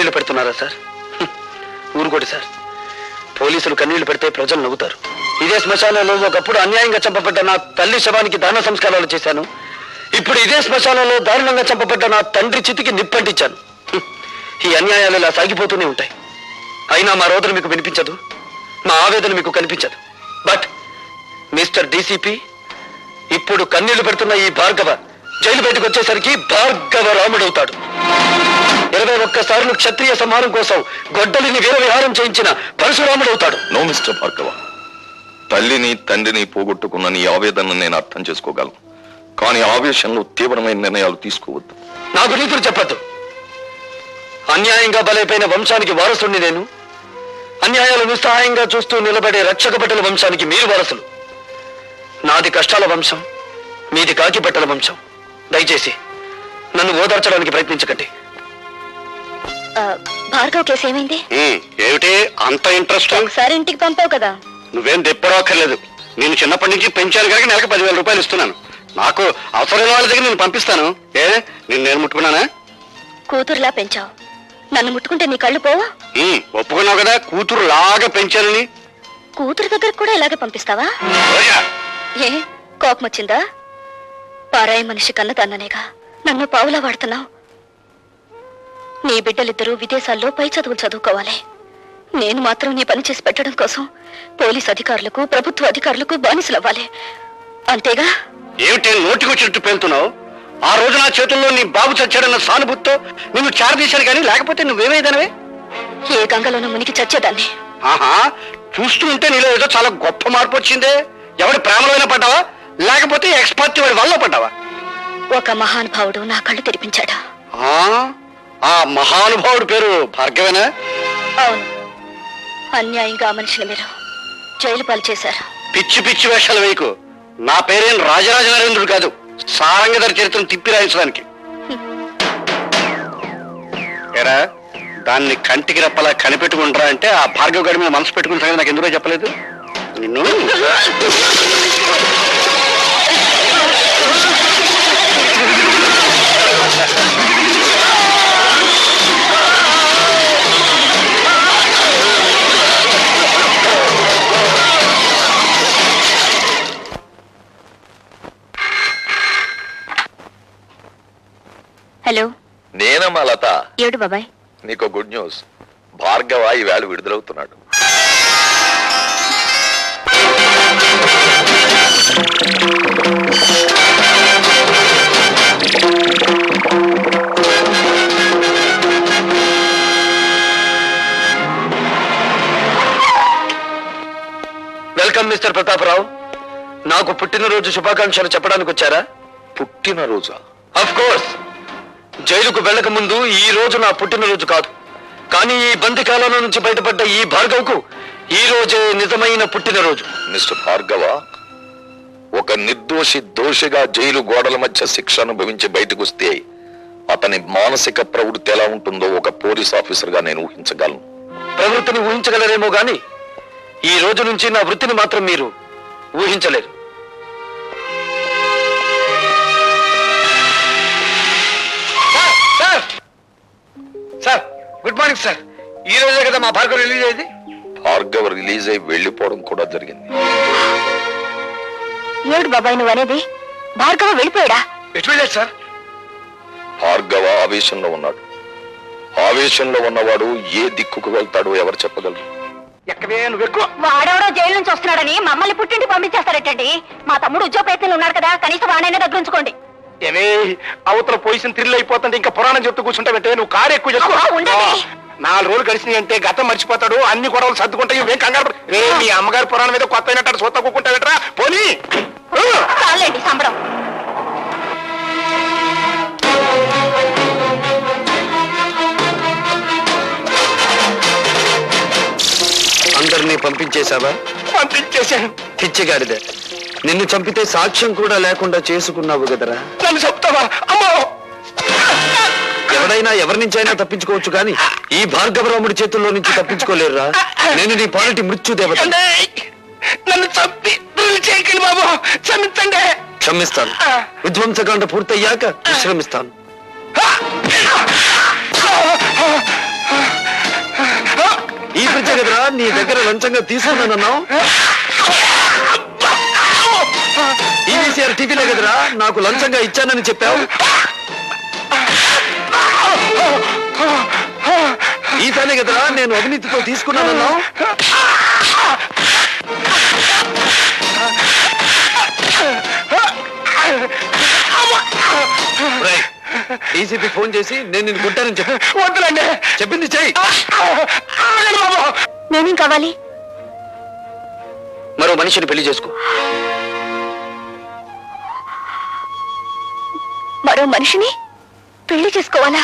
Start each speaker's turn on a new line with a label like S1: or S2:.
S1: కన్నీళ్లు పెడుతున్నారా sir? Urukoti sir. పోలీసులు కన్నీళ్లు పెడితే ప్రజలు నవ్వుతారు. ఇదే శ్మశానంలో ఒకప్పుడు అన్యాయంగా చంపబడ్డ నా తల్లి శవానికి దాన సంస్కారాలు చేశాను. ఇప్పుడు ఇదే శ్మశానంలో దారుణంగా చంపబడ్డ నా తండ్రి చితికి నిప్పంటించాను. ఈ అన్యాయాలు ఇలా సాగిపోతూనే ఉంటాయి. అయినా మా రోదన మీకు వినిపించదు, మా ఆవేదన మీకు కనిపించదు. బట్ మిస్టర్ డీసీపీ, ఇప్పుడు కన్నీళ్లు పెడుతున్న ఈ భార్గవ జైలు బయటకు వచ్చేసరికి భార్గవ రాముడవుతాడు. 21 సార్లు క్షత్రియ సంహారం కోసం గొడ్డలిని వీరవిహారం చేయించిన పరశురాముడవుతాడు.
S2: నో మిస్టర్ భార్గవ, తల్లిని తండ్రిని పోగొట్టుకున్న నీ ఆవేదన నేను అర్థం చేసుకోగలను. కానీ ఆవేశంలో తీవ్రమైన నిర్ణయాలు తీసుకోవద్దు.
S1: నాకు నీతులు చెప్పద్దు. అన్యాయంగా బలైపోయిన వంశానికి వారసుని నేను. అన్యాయాలు నిస్సహాయంగా చూస్తూ నిలబడే రక్షక బట్టల వంశానికి మీరు వారసులు. నాది కష్టాల వంశం, మీది కాకి బట్టల వంశం. దయచేసి నన్ను ఓదార్చడానికి ప్రయత్నించకండి.
S3: భార్గవ్ కేసు ఏమైంది?
S1: ఏమిటి అంత ఇంట్రెస్ట్?
S3: ఒకసారి ఇంటికి పంపావు కదా.
S1: నువ్వేం తెప్పడక్కర్లేదు. నేను చిన్నప్పటి నుంచి పెంచాను కనుక నెలకు 10,000 రూపాయలు ఇస్తున్నాను. నాకు అవసరమైన వాళ్ళ దగ్గర నేను పంపిస్తాను. నేను ముట్టుకున్నానా?
S3: కూతురులా పెంచావు, నన్ను ముట్టుకుంటే నీ కళ్ళు పోవా?
S1: ఒప్పుకున్నావు కదా కూతురు లాగా పెంచానని.
S3: కూతురు దగ్గరకు కూడా ఇలాగే పంపిస్తావా? ఏ కోపం వచ్చిందా? పారాయి మనిషి కన్న తన్ననేగా నన్ను పావులా వాడుతున్నావు. నీ బిడ్డలిద్దరూ విదేశాల్లో పై చదువులు చదువుకోవాలి. నేను మాత్రం నీ పని చేసి పెట్టడం కోసం పోలీస్ అధికారులకు, ప్రభుత్వ అధికారులకు బానిసలవ్వాలి. అంతేగా?
S1: ఏమిటి నోటికొచ్చినట్టు పేలుతున్నావు? ఆ రోజు నా చేతుల్లో నీ బాబు చచ్చాడన్న సానుభూతితో నిన్ను చారదీశాను, కానీ లేకపోతే నువ్వేమైదానవే?
S3: ఏ గంగలోనూ మునిగి చచ్చేదాన్ని.
S1: ఆహా, చూస్తూ ఉంటే నీలో ఏదో చాలా గొప్ప మార్పు వచ్చిందే. ఎవడి ప్రేమలోనే పడ్డావా, లేకపోతే ఎక్స్పర్ట్ వాడి వల్ల పడ్డావా?
S3: ఒక మహానుభావుడు నా కళ్ళు తెరిపించాడు.
S1: ఆ మహానుభావుడు పేరు భార్గవేనా?
S3: అవును. అన్యాయంగా ఆ మనిషిని మీరు జైలు పాలు చేశారు.
S1: పిచ్చి పిచ్చి వేషాలు వేయకు. నా పేరేం రాజరాజ నరేంద్రుడు కాదు, సారంగధర చరిత్రను తిప్పి రాయించడానికి. ఏరా, దాన్ని కంటికి రెప్పలా కనిపెట్టుకుంటారా అంటే ఆ భార్గవ గడి మీద మనసు పెట్టుకున్న సంగతి నాకు ఎందుకో చెప్పలేదు. నిన్ను
S3: హలో,
S2: నేనమ్మా లత.
S3: ఏడు బాబాయ్?
S2: నీకు గుడ్ న్యూస్. భార్గవ ఈవేళ విడుదలవుతున్నాడు.
S1: Welcome mister Pratap Rao. నాకు పుట్టినరోజు శుభాకాంక్షలు చెప్పడానికి వచ్చారా?
S2: పుట్టినరోజా?
S1: Of course. జైలుకు వెళ్ళక ముందు ఈ రోజు నా పుట్టినరోజు కాదు, కానీ ఈ బంది కాలంలో నుంచి బయటపడ్డ ఈ భార్గవ్కు ఈ రోజే నిజమైన పుట్టినరోజు.
S2: మిస్టర్ భార్గవ, ఒక నిర్దోషి దోషిగా జైలు గోడల మధ్య శిక్ష అనుభవించి బయటకు వస్తే అతని మానసిక ప్రవృత్తి ఎలా ఉంటుందో ఒక పోలీస్ ఆఫీసర్ గా నేను ఊహించగలను.
S1: ప్రవృత్తిని ఊహించగలరేమో గాని ఈ రోజు నుంచి నా వృత్తిని మాత్రం మీరు ఊహించలేరు. Sir, good morning sir. ఈ రోజే కదా మా భార్గవ్ రిలీజ్ అయింది.
S2: భార్గవ్ రిలీజ్ అయి వెళ్లిపోవడం కూడా జరిగింది.
S3: ఏడు బాబాయ్ నువ్వు అనేది? భార్గవ వెళ్ళిపోయాడా?
S1: ఎటు వెళ్ళాడు సార్?
S2: భార్గవ ఆవేశంలో ఉన్నాడు. ఆవేశంలో ఉన్నవాడు ఏ దిక్కుకు వెళ్తాడో ఎవరు చెప్పగలరు?
S3: వాడెవడో జైలు నుంచి వస్తున్నాడని మమ్మల్ని పుట్టింటి పంపించేస్తారటండి. మా తమ్ముడు ఉద్యోగ ప్రయత్నంలో ఉన్నాడు కదా, కనీసం వాడైనా దగ్గర ఉంచుకోండి.
S1: ఏమే అవతల పొజిషన్ థ్రిల్ అయిపోతుంటే ఇంకా పురాణం చెప్తూ కూర్చుంటావంటే నువ్వు కారు ఎక్కువ చేసుకో. 4 రోజులు గడిచినాయి అంటే గతం మర్చిపోతాడు, అన్ని గొడవలు సర్దుకుంటాయి. ఇవేం కంగారు. మీ అమ్మగారి పురాణం మీద కొత్త అయినట్టు సొత్త కూకుంటావేట్రా పోనీ.
S3: సంబరం.
S1: అందరినీ పంపించేశావా?
S4: పంపించేశాను.
S1: పిచ్చిగాడిదే, నిన్ను చంపితే సాక్ష్యం కూడా లేకుండా చేసుకున్నావు కదరా.
S4: నన్ను చెప్తావా? అమ్మో,
S1: ఎవడైనా ఎవరి నుంచైనా తప్పించుకోవచ్చు, కానీ ఈ భార్గవరాముడి చేతుల్లో నుంచి తప్పించుకోలేరురా. నేను నీ పాలిటి మృత్యుదేవత.
S4: నన్ను చంపి చేయకండి బాబు, క్షమించండి.
S1: క్షమిస్తాను. విధ్వంసకాండ పూర్తయ్యాక విశ్రమిస్తాను. కదరా నీ దగ్గర లంచంగా తీసుకున్నానన్నావు? ఈవీసీఆర్ టీవీలే కదరా నాకు లంచంగా ఇచ్చానని చెప్పావు. ఈసారి కదరా నేను అవినీతితో తీసుకున్నానన్నావు. డీసీపీ ఫోన్ చేసి నేను నిన్ను కొట్టానని చెప్పు.
S4: వద్దులండి.
S1: చెప్పింది చెయ్యి.
S4: ఆగండి బాబు.
S3: నేనేం కావాలి?
S1: మరో మనిషిని పెళ్లి చేసుకో.
S3: మరో మనిషిని పెళ్లి చేసుకోవాలా?